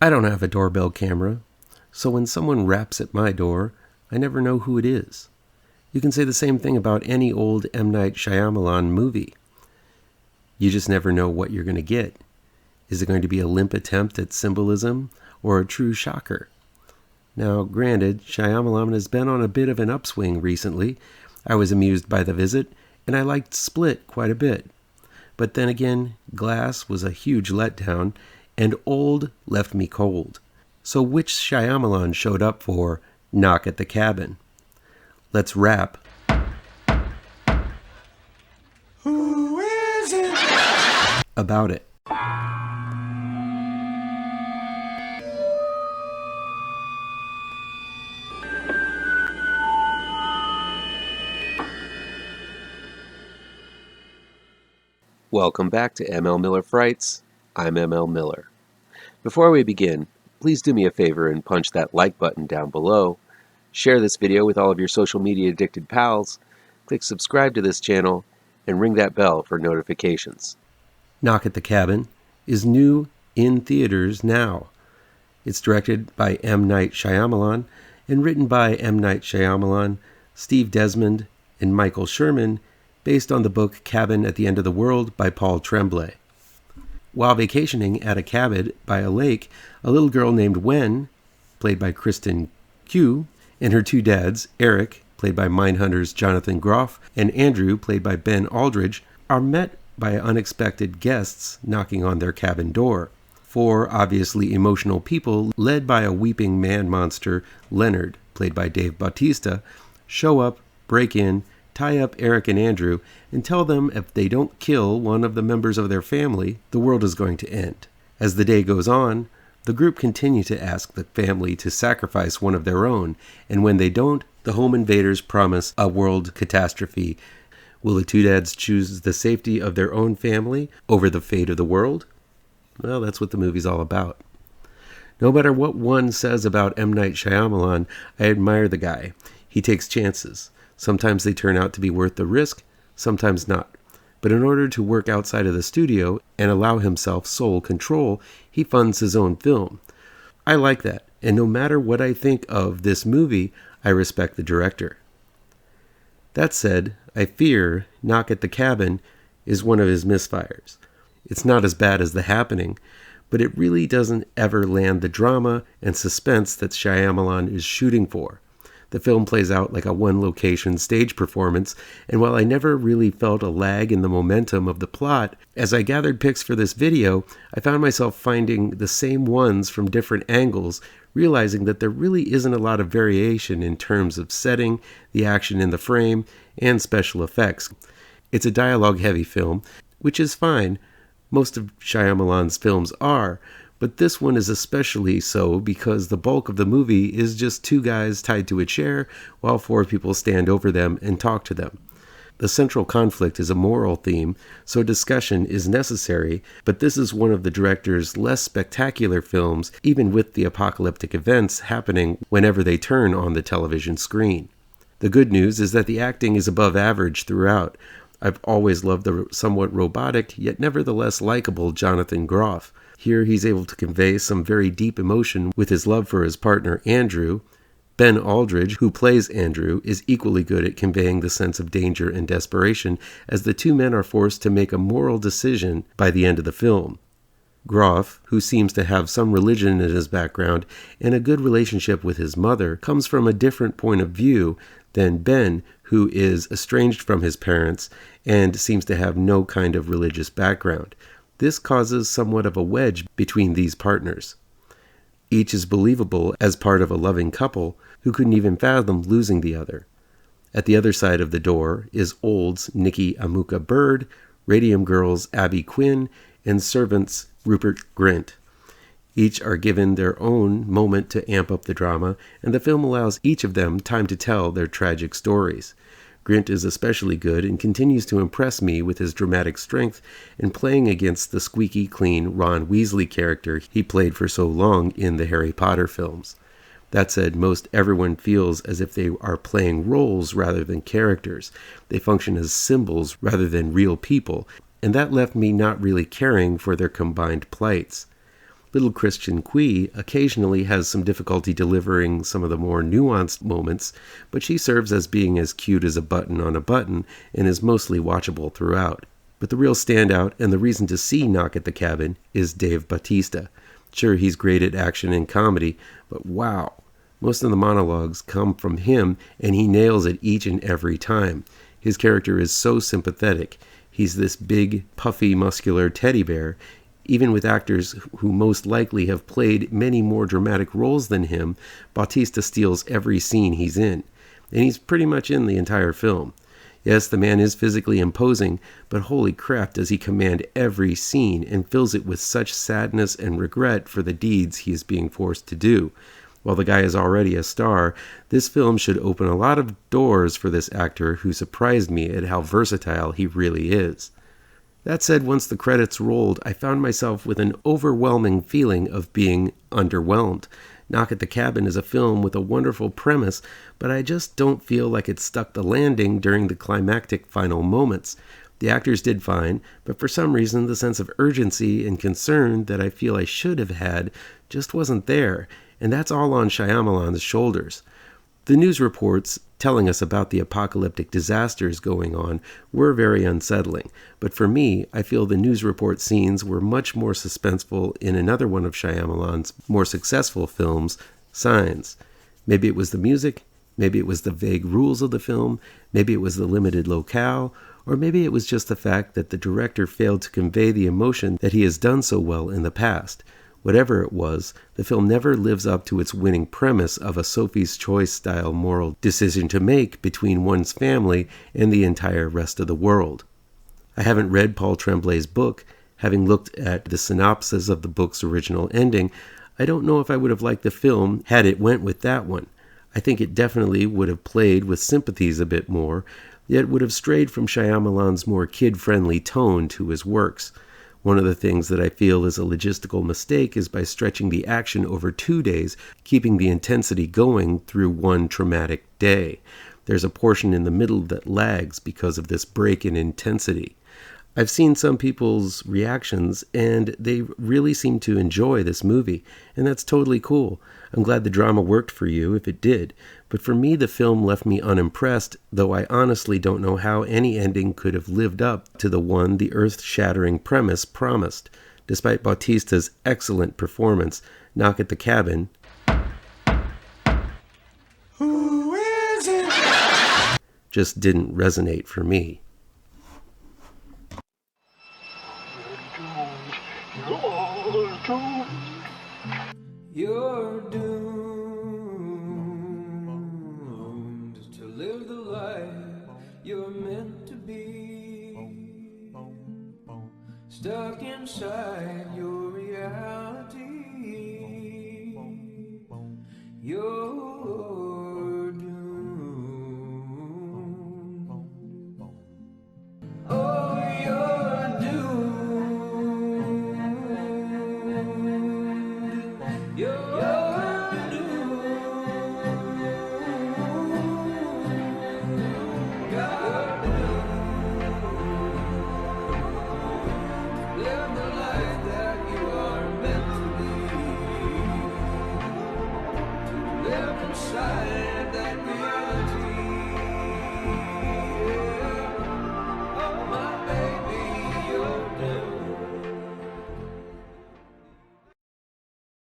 I don't have a doorbell camera, so when someone raps at my door, I never know who it is. You can say the same thing about any old M. Night Shyamalan movie. You just never know what you're going to get. Is it going to be a limp attempt at symbolism or a true shocker? Now, granted, Shyamalan has been on a bit of an upswing recently. I was amused by The Visit, and I liked Split quite a bit. But then again, Glass was a huge letdown, and Old left me cold. So which Shyamalan showed up for Knock at the Cabin? Let's rap. Who is it? About it. Welcome back to ML Miller Frights. I'm ML Miller. Before we begin, please do me a favor and punch that like button down below. Share this video with all of your social media addicted pals. Click subscribe to this channel and ring that bell for notifications. Knock at the Cabin is new in theaters now. It's directed by M. Night Shyamalan and written by M. Night Shyamalan, Steve Desmond, and Michael Sherman, based on the book Cabin at the End of the World by Paul Tremblay. While vacationing at a cabin by a lake, a little girl named Wen, played by Kristen Q, and her two dads, Eric, played by Mindhunter's Jonathan Groff, and Andrew, played by Ben Aldridge, are met by unexpected guests knocking on their cabin door. Four obviously emotional people, led by a weeping man monster, Leonard, played by Dave Bautista, show up, break in, tie up Eric and Andrew, and tell them if they don't kill one of the members of their family, the world is going to end. As the day goes on, the group continue to ask the family to sacrifice one of their own, and when they don't, the home invaders promise a world catastrophe. Will the two dads choose the safety of their own family over the fate of the world? Well, that's what the movie's all about. No matter what one says about M. Night Shyamalan, I admire the guy. He takes chances. Sometimes they turn out to be worth the risk, sometimes not. But in order to work outside of the studio and allow himself sole control, he funds his own film. I like that, and no matter what I think of this movie, I respect the director. That said, I fear Knock at the Cabin is one of his misfires. It's not as bad as The Happening, but it really doesn't ever land the drama and suspense that Shyamalan is shooting for. The film plays out like a one-location stage performance, and while I never really felt a lag in the momentum of the plot, as I gathered pics for this video, I found myself finding the same ones from different angles, realizing that there really isn't a lot of variation in terms of setting, the action in the frame, and special effects. It's a dialogue-heavy film, which is fine. Most of Shyamalan's films are, but this one is especially so because the bulk of the movie is just two guys tied to a chair while four people stand over them and talk to them. The central conflict is a moral theme, so discussion is necessary, but this is one of the director's less spectacular films, even with the apocalyptic events happening whenever they turn on the television screen. The good news is that the acting is above average throughout. I've always loved the somewhat robotic, yet nevertheless likable Jonathan Groff. Here he's able to convey some very deep emotion with his love for his partner Andrew. Ben Aldridge, who plays Andrew, is equally good at conveying the sense of danger and desperation as the two men are forced to make a moral decision by the end of the film. Groff, who seems to have some religion in his background and a good relationship with his mother, comes from a different point of view than Ben, who is estranged from his parents and seems to have no kind of religious background. This causes somewhat of a wedge between these partners. Each is believable as part of a loving couple who couldn't even fathom losing the other. At the other side of the door is Old's Nikki Amuka Bird, Radium Girl's Abby Quinn, and Servant's Rupert Grint. Each are given their own moment to amp up the drama, and the film allows each of them time to tell their tragic stories. Grint is especially good and continues to impress me with his dramatic strength in playing against the squeaky clean Ron Weasley character he played for so long in the Harry Potter films. That said, most everyone feels as if they are playing roles rather than characters. They function as symbols rather than real people, and that left me not really caring for their combined plights. Little Christian Qui occasionally has some difficulty delivering some of the more nuanced moments, but she serves as being as cute as a button on a button and is mostly watchable throughout. But the real standout and the reason to see Knock at the Cabin is Dave Bautista. Sure, he's great at action and comedy, but wow, most of the monologues come from him and he nails it each and every time. His character is so sympathetic. He's this big, puffy, muscular teddy bear. Even with actors who most likely have played many more dramatic roles than him, Bautista steals every scene he's in. And he's pretty much in the entire film. Yes, the man is physically imposing, but holy crap does he command every scene and fills it with such sadness and regret for the deeds he is being forced to do. While the guy is already a star, this film should open a lot of doors for this actor who surprised me at how versatile he really is. That said, once the credits rolled, I found myself with an overwhelming feeling of being underwhelmed. Knock at the Cabin is a film with a wonderful premise, but I just don't feel like it stuck the landing during the climactic final moments. The actors did fine, but for some reason the sense of urgency and concern that I feel I should have had just wasn't there, and that's all on Shyamalan's shoulders. The news reports telling us about the apocalyptic disasters going on were very unsettling, but for me, I feel the news report scenes were much more suspenseful in another one of Shyamalan's more successful films, Signs. Maybe it was the music, maybe it was the vague rules of the film, maybe it was the limited locale, or maybe it was just the fact that the director failed to convey the emotion that he has done so well in the past. Whatever it was, the film never lives up to its winning premise of a Sophie's Choice-style moral decision to make between one's family and the entire rest of the world. I haven't read Paul Tremblay's book. Having looked at the synopsis of the book's original ending, I don't know if I would have liked the film had it went with that one. I think it definitely would have played with sympathies a bit more, yet would have strayed from Shyamalan's more kid-friendly tone to his works. One of the things that I feel is a logistical mistake is by stretching the action over 2 days, keeping the intensity going through one traumatic day. There's a portion in the middle that lags because of this break in intensity. I've seen some people's reactions, and they really seem to enjoy this movie, and that's totally cool. I'm glad the drama worked for you, if it did. But for me, the film left me unimpressed, though I honestly don't know how any ending could have lived up to the one the earth-shattering premise promised. Despite Bautista's excellent performance, Knock at the Cabin Who is it? just didn't resonate for me. You're doomed to live the life you're meant to be, stuck inside your reality. You're doomed. Oh, you're doomed. You're